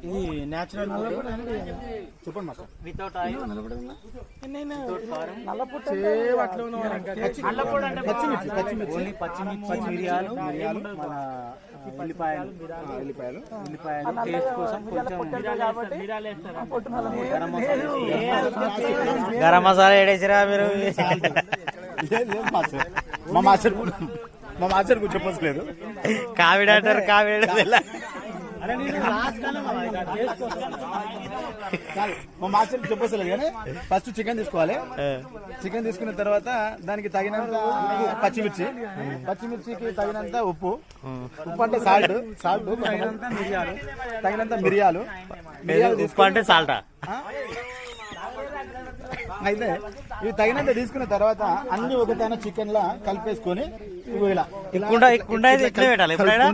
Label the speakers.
Speaker 1: ఇది నేచురల్ చెప్పండి master.
Speaker 2: Without oil
Speaker 1: పచ్చిమిర్చి మిరియాలు మన ఉల్లిపాయలు టేస్ట్ కోసం కొంచెం
Speaker 2: గరం మసాలా వేడేసిరా మీరు.
Speaker 1: మా మాస్టర్ చెప్పలేదు.
Speaker 2: కావిడ అంటారు, కావిడ
Speaker 1: మా మాస్టర్ చెప్పలేదు కానీ ఫస్ట్ చికెన్ తీసుకోవాలి. చికెన్ తీసుకున్న తర్వాత దానికి తగినంత పచ్చిమిర్చికి తగినంత ఉప్పు అంటే సాల్ట్ తగినంత మిరియాలు
Speaker 2: ఉప్పు అంటే సాల్టా.
Speaker 1: అయితే ఇవి తగినంత తీసుకున్న తర్వాత అన్ని ఒకటైన చికెన్ లా కలిపేసుకొని
Speaker 2: కుండ ఎట్లా పెట్టాలి ఎప్పుడైనా.